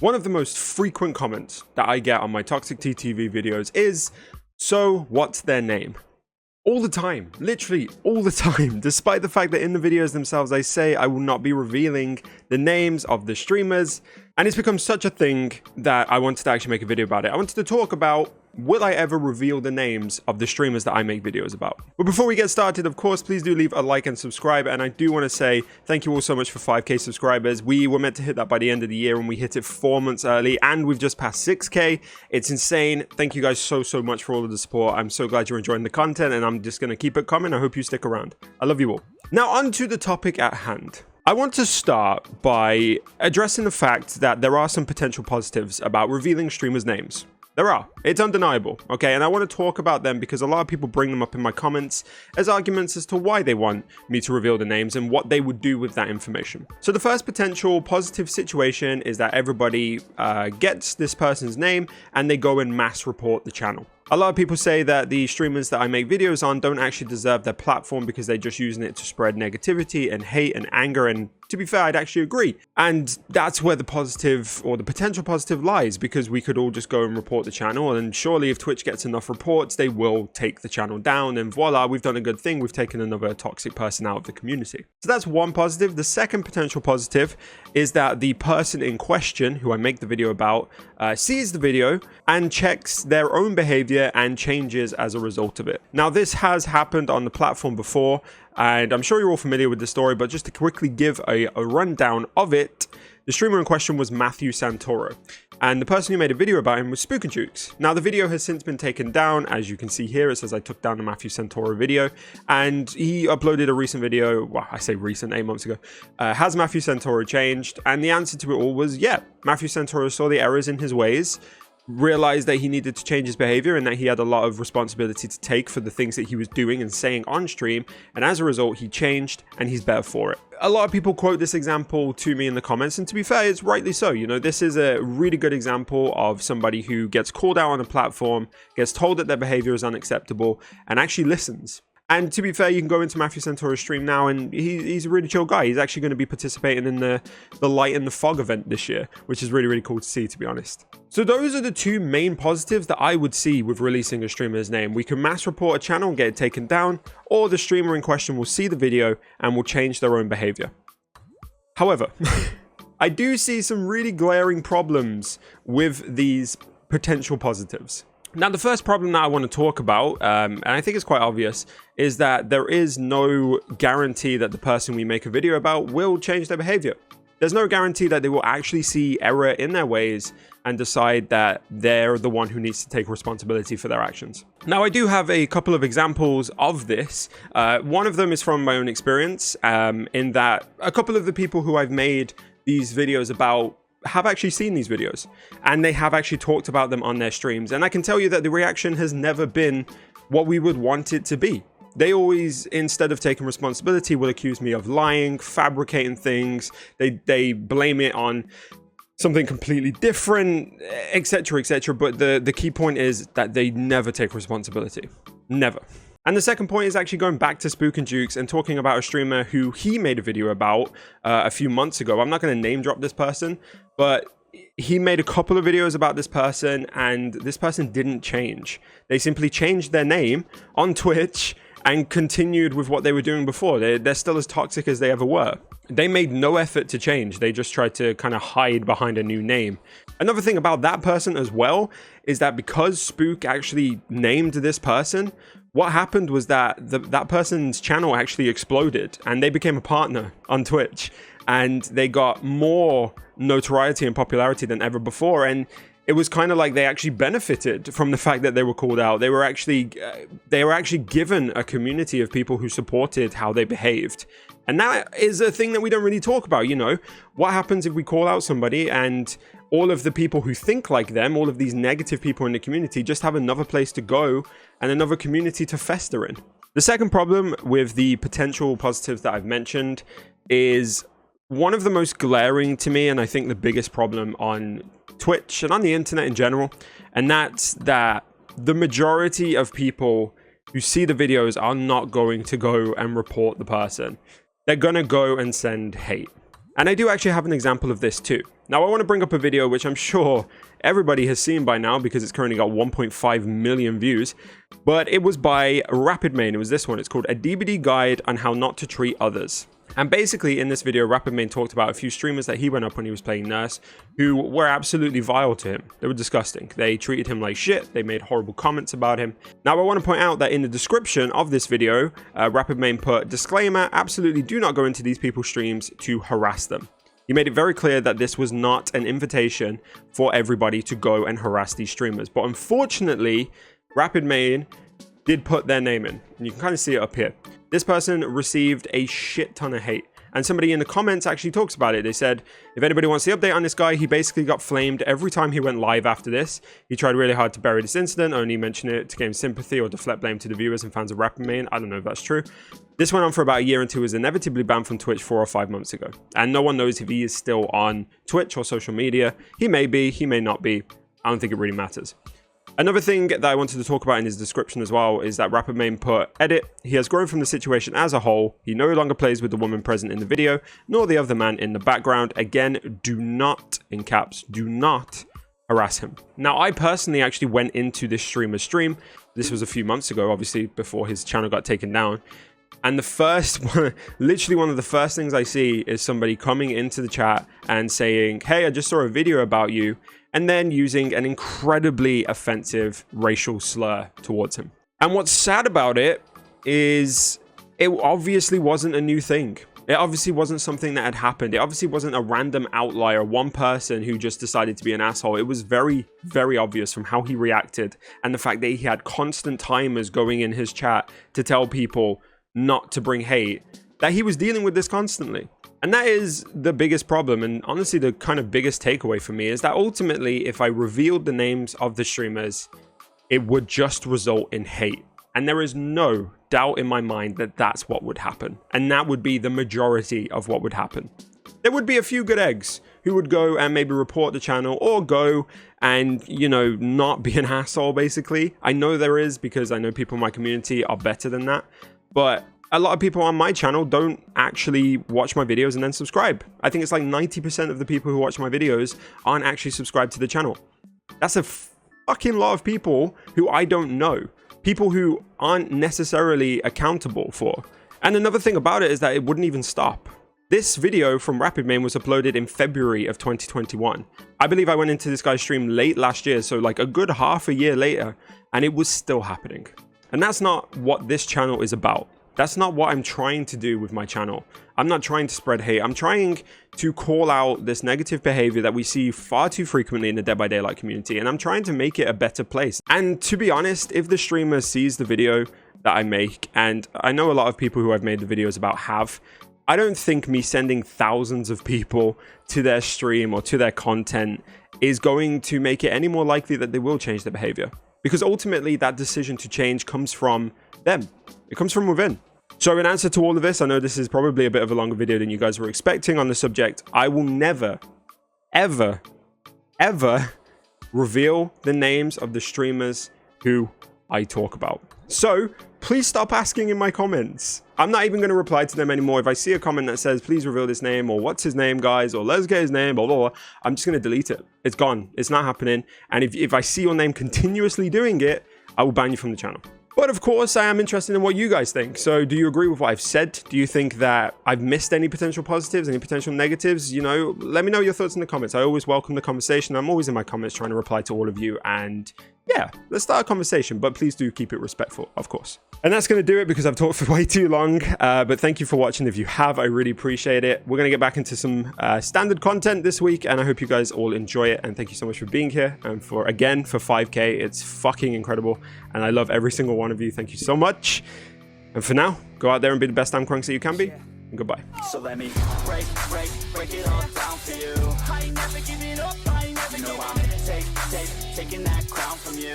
One of the most frequent comments that I get on my toxic TTV videos is, so what's their name? All the time, literally all the time, despite the fact that in the videos themselves I say I will not be revealing the names of the streamers, and it's become such a thing that I wanted to actually make a video about it. I wanted to talk about, will I ever reveal the names of the streamers that I make videos about? But before we get started, of course, please do leave a like and subscribe, and I do want to say thank you all so much for 5k subscribers. We were meant to hit that by the end of the year and we hit it 4 months early, and we've just passed 6k. It's insane. Thank you guys so much for all of the support. I'm so glad you're enjoying the content, and I'm just going to keep it coming. I hope you stick around. I love you all. Now on to the topic at hand. I want to start by addressing the fact that there are some potential positives about revealing streamers' names. There are. It's undeniable, okay? And I want to talk about them because a lot of people bring them up in my comments as arguments as to why they want me to reveal the names and what they would do with that information. So the first potential positive situation is that everybody gets this person's name and they go and mass report the channel. A lot of people say that the streamers that I make videos on don't actually deserve their platform because they're just using it to spread negativity and hate and anger, and to be fair, I'd actually agree. And that's where the positive, or the potential positive, lies, because we could all just go and report the channel, and surely if Twitch gets enough reports, they will take the channel down, and voila, we've done a good thing. We've taken another toxic person out of the community. So that's one positive. The second potential positive is that the person in question, who I make the video about, sees the video and checks their own behavior and changes as a result of it. Now, this has happened on the platform before, and I'm sure you're all familiar with the story, but just to quickly give a rundown of it, the streamer in question was Matthew Santoro, and the person who made a video about him was Spook and Jukes. Now, the video has since been taken down. As you can see here, it says I took down the Matthew Santoro video, and he uploaded a recent video. Well, I say recent, 8 months ago. Has Matthew Santoro changed? And the answer to it all was, yeah, Matthew Santoro saw the errors in his ways, realized that he needed to change his behavior and that he had a lot of responsibility to take for the things that he was doing and saying on stream, and as a result he changed and he's better for it. A lot of people quote this example to me in the comments, and to be fair, it's rightly so. You know, this is a really good example of somebody who gets called out on a platform, gets told that their behavior is unacceptable, and actually listens. And to be fair, you can go into Matthew Santoro's stream now, and he's a really chill guy. He's actually going to be participating in the Light in the Fog event this year, which is really cool to see, to be honest. So those are the two main positives that I would see with releasing a streamer's name. We can mass report a channel and get it taken down, or the streamer in question will see the video and will change their own behavior. However, I do see some really glaring problems with these potential positives. Now, the first problem that I want to talk about, and I think it's quite obvious, is that there is no guarantee that the person we make a video about will change their behavior. There's no guarantee that they will actually see error in their ways and decide that they're the one who needs to take responsibility for their actions. Now, I do have a couple of examples of this. One of them is from my own experience, in that a couple of the people who I've made these videos about have actually seen these videos, and they have actually talked about them on their streams, and I can tell you that the reaction has never been what we would want it to be. They always, instead of taking responsibility, will accuse me of lying, fabricating things. They blame it on something completely different, etc, but the key point is that they never take responsibility. Never. And the second point is actually going back to Spook and Jukes and talking about a streamer who he made a video about a few months ago. I'm not going to name drop this person, but he made a couple of videos about this person, and this person didn't change. They simply changed their name on Twitch and continued with what they were doing before. They're still as toxic as they ever were. They made no effort to change. They just tried to kind of hide behind a new name. Another thing about that person as well is that because Spook actually named this person, what happened was that that person's channel actually exploded and they became a partner on Twitch, and they got more notoriety and popularity than ever before. And it was kind of like they actually benefited from the fact that they were called out. They were actually given a community of people who supported how they behaved. And that is a thing that we don't really talk about. You know, what happens if we call out somebody and all of the people who think like them, all of these negative people in the community, just have another place to go and another community to fester in? The second problem with the potential positives that I've mentioned is one of the most glaring to me, and I think the biggest problem on Twitch and on the internet in general, and that's that the majority of people who see the videos are not going to go and report the person. They're going to go and send hate. And I do actually have an example of this too. Now, I want to bring up a video which I'm sure everybody has seen by now because it's currently got 1.5 million views, but it was by RapidMain. It was this one. It's called A DVD Guide on How Not to Treat Others. And basically in this video, RapidMain talked about a few streamers that he went up when he was playing Nurse who were absolutely vile to him. They were disgusting. They treated him like shit. They made horrible comments about him. Now, I want to point out that in the description of this video, RapidMain put, disclaimer, absolutely do not go into these people's streams to harass them. He made it very clear that this was not an invitation for everybody to go and harass these streamers. But unfortunately, RapidMain did put their name in. And you can kind of see it up here. This person received a shit ton of hate. And somebody in the comments actually talks about it. They said, if anybody wants the update on this guy, he basically got flamed every time he went live after this. He tried really hard to bury this incident, only mention it to gain sympathy or deflect blame to the viewers and fans of RapidMain. I don't know if that's true. This went on for about a year until he was inevitably banned from Twitch 4 or 5 months ago. And no one knows if he is still on Twitch or social media. He may be, he may not be. I don't think it really matters. Another thing that I wanted to talk about in his description as well is that RapidMain put, edit, he has grown from the situation as a whole. He no longer plays with the woman present in the video, nor the other man in the background. Again, do not, in caps, do not harass him. Now, I personally actually went into this streamer's stream. This was a few months ago, obviously, before his channel got taken down. And the first one, literally one of the first things I see is somebody coming into the chat and saying, hey, I just saw a video about you, and then using an incredibly offensive racial slur towards him. And what's sad about it is it obviously wasn't a new thing. It obviously wasn't something that had happened. It obviously wasn't a random outlier, one person who just decided to be an asshole. It was very, very obvious from how he reacted and the fact that he had constant timers going in his chat to tell people not to bring hate, that he was dealing with this constantly. And that is the biggest problem, and honestly the kind of biggest takeaway for me is that ultimately if I revealed the names of the streamers, it would just result in hate. And there is no doubt in my mind that that's what would happen. And that would be the majority of what would happen. There would be a few good eggs who would go and maybe report the channel or go and, you know, not be an asshole basically. I know there is, because I know people in my community are better than that. But a lot of people on my channel don't actually watch my videos and then subscribe. I think it's like 90% of the people who watch my videos aren't actually subscribed to the channel. That's a fucking lot of people who I don't know. People who aren't necessarily accountable for. And another thing about it is that it wouldn't even stop. This video from RapidMain was uploaded in February of 2021. I believe I went into this guy's stream late last year, so like a good half a year later, and it was still happening. And that's not what this channel is about. That's not what I'm trying to do with my channel. I'm not trying to spread hate. I'm trying to call out this negative behavior that we see far too frequently in the Dead by Daylight community, and I'm trying to make it a better place. And to be honest, if the streamer sees the video that I make, and I know a lot of people who I've made the videos about have, I don't think me sending thousands of people to their stream or to their content is going to make it any more likely that they will change their behavior. Because ultimately that decision to change comes from them. It comes from within. So in answer to all of this, I know this is probably a bit of a longer video than you guys were expecting on the subject. I will never, ever, ever reveal the names of the streamers who I talk about. So please stop asking in my comments. I'm not even going to reply to them anymore. If I see a comment that says, please reveal this name, or what's his name, guys, or let's get his name, blah, blah, blah, I'm just going to delete it. It's gone. It's not happening. And if I see your name continuously doing it, I will ban you from the channel. But of course, I am interested in what you guys think. So do you agree with what I've said? Do you think that I've missed any potential positives, any potential negatives? You know, let me know your thoughts in the comments. I always welcome the conversation. I'm always in my comments trying to reply to all of you. And yeah, let's start a conversation, but please do keep it respectful, of course. And that's going to do it because I've talked for way too long. But thank you for watching. If you have, I really appreciate it. We're going to get back into some standard content this week, and I hope you guys all enjoy it. And thank you so much for being here. And for 5K, it's fucking incredible. And I love every single one of you. Thank you so much. And for now, go out there and be the best damn crunks that you can be. And goodbye. So let me break it all down for you. I ain't never giving up, I ain't never giving up. Taking that crown from you.